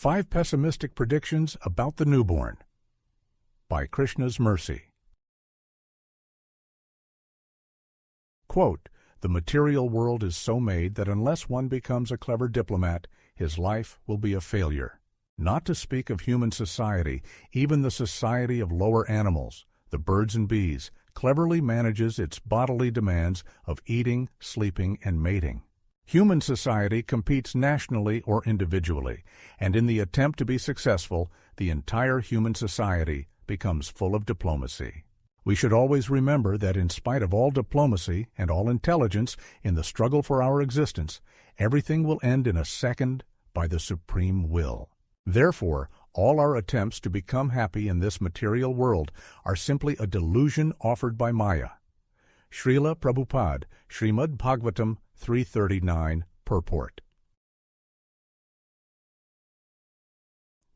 5 Pessimistic Predictions About the Newborn by Krishna's Mercy. Quote, "The material world is so made that unless one becomes a clever diplomat, his life will be a failure. Not to speak of human society, even the society of lower animals, the birds and bees, cleverly manages its bodily demands of eating, sleeping, and mating. Human society competes nationally or individually, and in the attempt to be successful, the entire human society becomes full of diplomacy. We should always remember that in spite of all diplomacy and all intelligence in the struggle for our existence, everything will end in a second by the supreme will. Therefore, all our attempts to become happy in this material world are simply a delusion offered by Maya." Shrila Prabhupada, Shrimad Bhagavatam 339, Purport.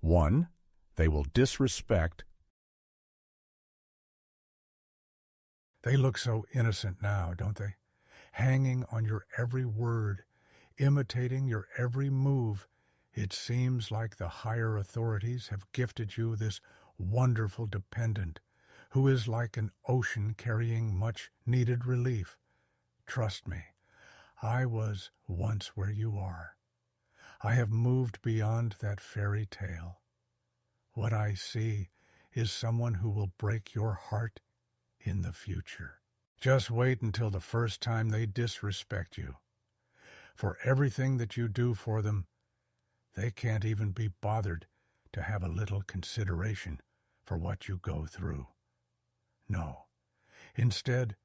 1. They will disrespect. They look so innocent now, don't they? Hanging on your every word, imitating your every move. It seems like the higher authorities have gifted you this wonderful dependent, who is like an ocean carrying much-needed relief. Trust me, I was once where you are. I have moved beyond that fairy tale. What I see is someone who will break your heart in the future. Just wait until the first time they disrespect you. For everything that you do for them, they can't even be bothered to have a little consideration for what you go through. No, instead,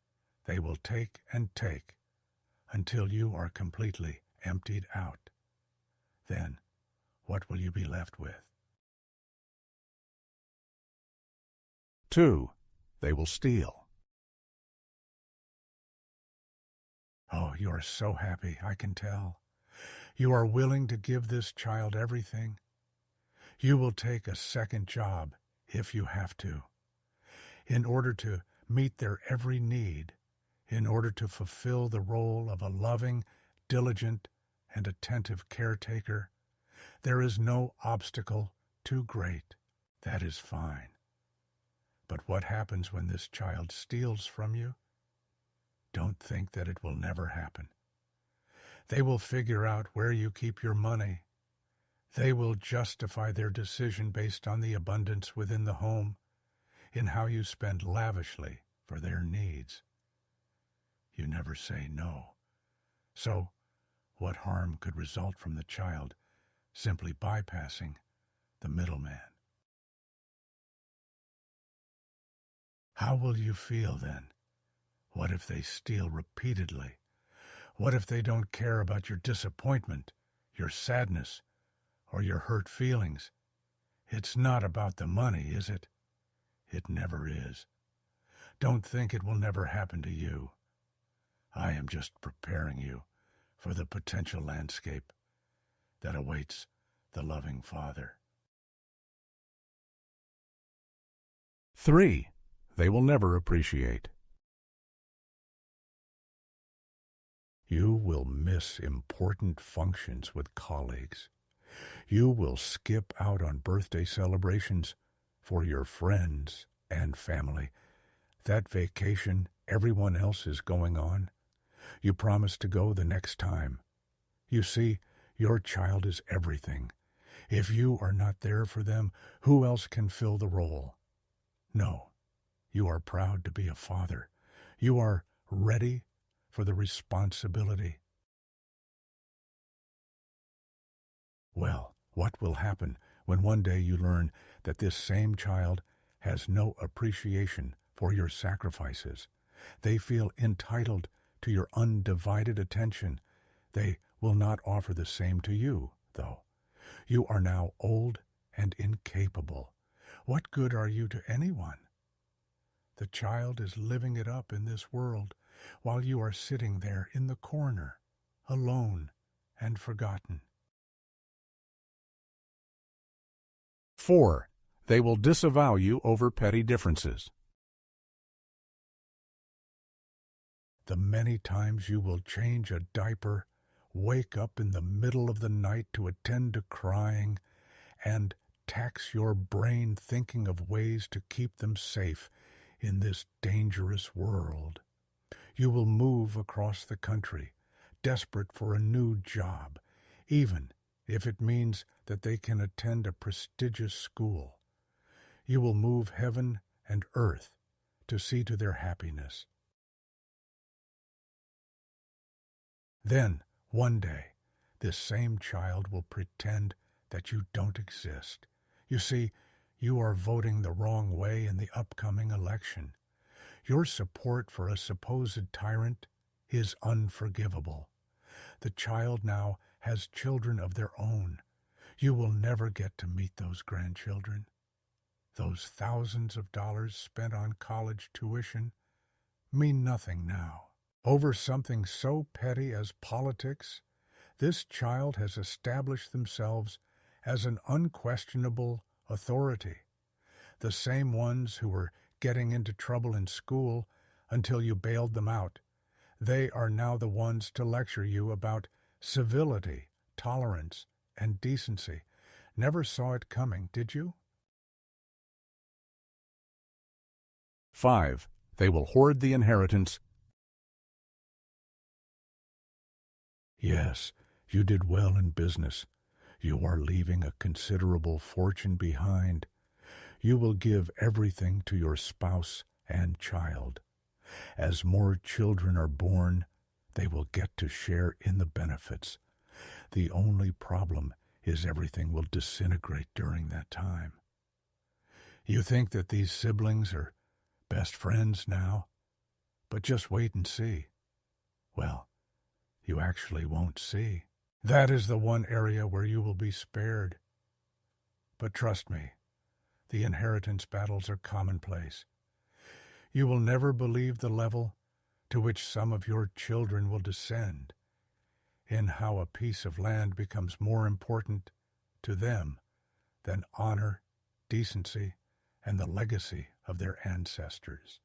they will take and take until you are completely emptied out. Then, what will you be left with? 2. They will steal. Oh, you are so happy, I can tell. You are willing to give this child everything. You will take a second job if you have to, in order to meet their every need, in order to fulfill the role of a loving, diligent, and attentive caretaker. There is no obstacle too great. That is fine. But what happens when this child steals from you? Don't think that it will never happen. They will figure out where you keep your money. They will justify their decision based on the abundance within the home, in how you spend lavishly for their needs. You never say no. So, what harm could result from the child simply bypassing the middleman? How will you feel then? What if they steal repeatedly? What if they don't care about your disappointment, your sadness, or your hurt feelings? It's not about the money, is it? It never is. Don't think it will never happen to you. I am just preparing you for the potential landscape that awaits the loving Father. 3. They will never appreciate. You will miss important functions with colleagues. You will skip out on birthday celebrations for your friends and family. That vacation everyone else is going on, you promise to go the next time. You see, your child is everything. If you are not there for them, who else can fill the role? No, you are proud to be a father. You are ready for the responsibility. Well, what will happen when one day you learn that this same child has no appreciation for your sacrifices? They feel entitled to your undivided attention. They will not offer the same to you, though. You are now old and incapable. What good are you to anyone? The child is living it up in this world, while you are sitting there in the corner, alone and forgotten. 4. They will disavow you over petty differences. The many times you will change a diaper, wake up in the middle of the night to attend to crying, and tax your brain thinking of ways to keep them safe in this dangerous world. You will move across the country, desperate for a new job, even if it means that they can attend a prestigious school. You will move heaven and earth to see to their happiness. Then, one day, this same child will pretend that you don't exist. You see, you are voting the wrong way in the upcoming election. Your support for a supposed tyrant is unforgivable. The child now has children of their own. You will never get to meet those grandchildren. Those thousands of dollars spent on college tuition mean nothing now. Over something so petty as politics, this child has established themselves as an unquestionable authority. The same ones who were getting into trouble in school until you bailed them out. They are now the ones to lecture you about civility, tolerance, and decency. Never saw it coming, did you? 5. They will hoard the inheritance. Yes, you did well in business. You are leaving a considerable fortune behind. You will give everything to your spouse and child. As more children are born, they will get to share in the benefits. The only problem is everything will disintegrate during that time. You think that these siblings are best friends now, but just wait and see. Well, you actually won't see. That is the one area where you will be spared. But trust me, the inheritance battles are commonplace. You will never believe the level to which some of your children will descend, in how a piece of land becomes more important to them than honor, decency, and the legacy of their ancestors.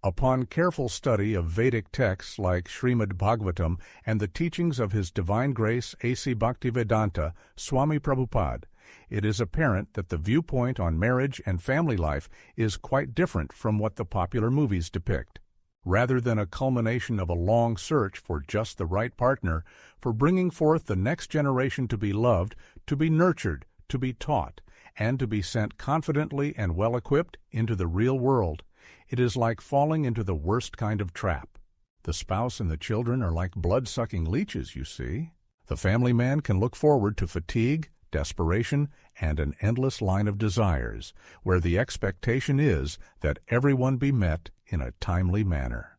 Upon careful study of Vedic texts like Shrimad Bhagavatam and the teachings of His Divine Grace A.C. Bhaktivedanta, Swami Prabhupada, it is apparent that the viewpoint on marriage and family life is quite different from what the popular movies depict. Rather than a culmination of a long search for just the right partner, for bringing forth the next generation to be loved, to be nurtured, to be taught, and to be sent confidently and well-equipped into the real world, it is like falling into the worst kind of trap. The spouse and the children are like blood-sucking leeches, you see. The family man can look forward to fatigue, desperation, and an endless line of desires, where the expectation is that everyone be met in a timely manner.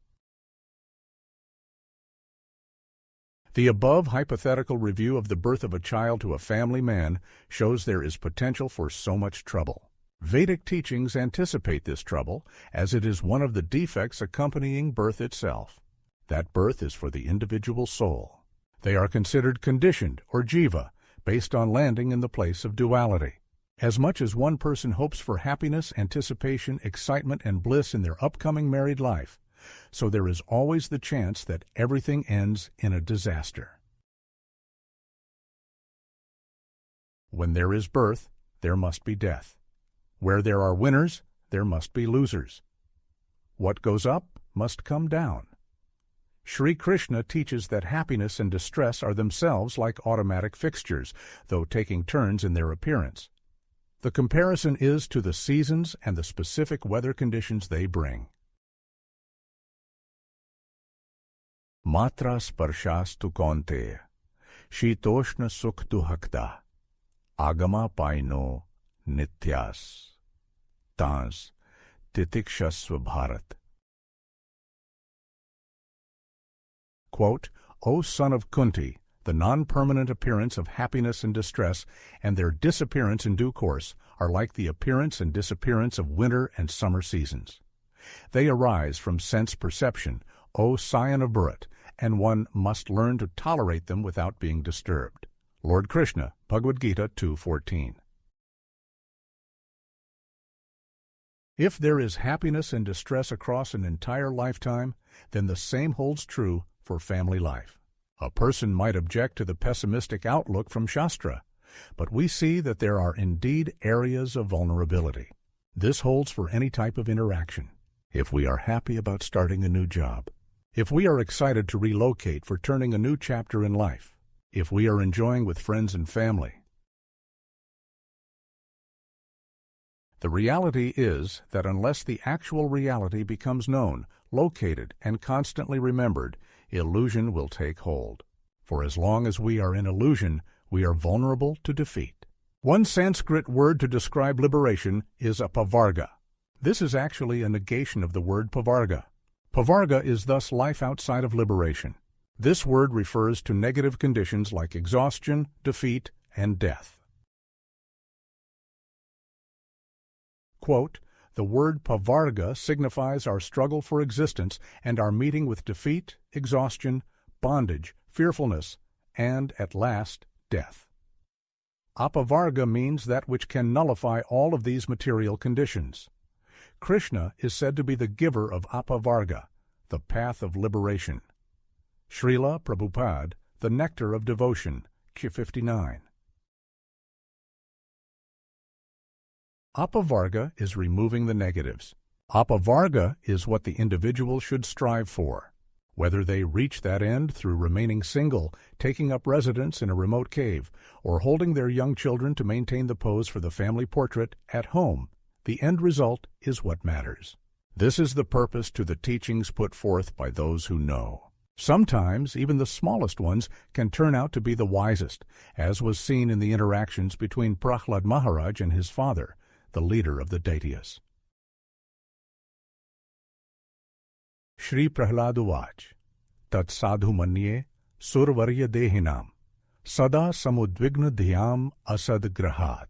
The above hypothetical review of the birth of a child to a family man shows there is potential for so much trouble. Vedic teachings anticipate this trouble, as it is one of the defects accompanying birth itself. That birth is for the individual soul. They are considered conditioned, or jiva, based on landing in the place of duality. As much as one person hopes for happiness, anticipation, excitement, and bliss in their upcoming married life, so there is always the chance that everything ends in a disaster. When there is birth, there must be death. Where there are winners, there must be losers. What goes up must come down. Sri Krishna teaches that happiness and distress are themselves like automatic fixtures, though taking turns in their appearance. The comparison is to the seasons and the specific weather conditions they bring. Matra sparshastu konte, shitoshna suktu hakta, agama paino nityas, tans titikshasva bharat. Quote, O son of Kunti, the non-permanent appearance of happiness and distress and their disappearance in due course are like the appearance and disappearance of winter and summer seasons. They arise from sense perception, O scion of Bharat, and one must learn to tolerate them without being disturbed. Lord Krishna, Bhagavad-gita 2:14. If there is happiness and distress across an entire lifetime, then the same holds true for family life. A person might object to the pessimistic outlook from Shastra, but we see that there are indeed areas of vulnerability. This holds for any type of interaction. If we are happy about starting a new job, if we are excited to relocate for turning a new chapter in life, if we are enjoying with friends and family. The reality is that unless the actual reality becomes known, located, and constantly remembered, illusion will take hold. For as long as we are in illusion, we are vulnerable to defeat. One Sanskrit word to describe liberation is apavarga. This is actually a negation of the word pavarga. Pavarga is thus life outside of liberation. This word refers to negative conditions like exhaustion, defeat, and death. Quote, "The word pavarga signifies our struggle for existence and our meeting with defeat, exhaustion, bondage, fearfulness, and, at last, death." Apavarga means that which can nullify all of these material conditions. Krishna is said to be the giver of apavarga, the path of liberation. Shrila Prabhupada, the nectar of devotion, Q59. Apavarga is removing the negatives. Apavarga is what the individual should strive for. Whether they reach that end through remaining single, taking up residence in a remote cave, or holding their young children to maintain the pose for the family portrait at home, the end result is what matters. This is the purpose to the teachings put forth by those who know. Sometimes even the smallest ones can turn out to be the wisest, as was seen in the interactions between Prahlad Maharaj and his father, the leader of the Daityas. Shri Prahlad Uvach, Tat Sadhu Manye Survarya Dehinam Sada Samudvigna Dhyam Asad Grahat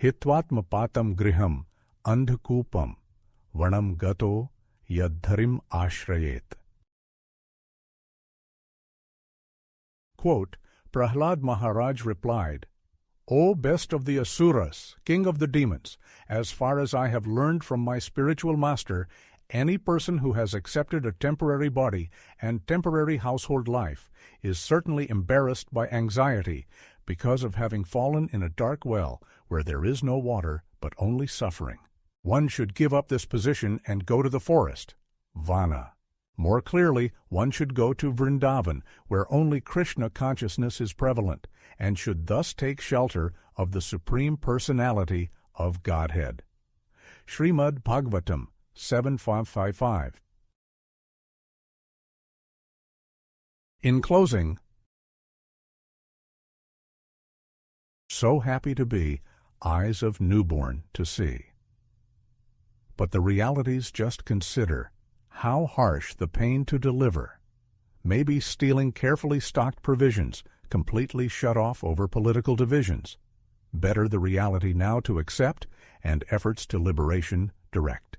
Hitvatma Patam Griham Andhkupam Vanam Gato Yadharim Ashrayet. Quote, Prahlad Maharaj replied, "O best of the Asuras, king of the demons, as far as I have learned from my spiritual master, any person who has accepted a temporary body and temporary household life is certainly embarrassed by anxiety because of having fallen in a dark well where there is no water but only suffering. One should give up this position and go to the forest, Vana. More clearly, one should go to Vrindavan, where only Krishna consciousness is prevalent, and should thus take shelter of the Supreme Personality of Godhead." Shrimad Bhagavatam 7.555. In closing, so happy to be, eyes of newborn to see. But the realities just consider how harsh the pain to deliver. Maybe stealing carefully stocked provisions, completely shut off over political divisions. Better the reality now to accept, and efforts to liberation direct.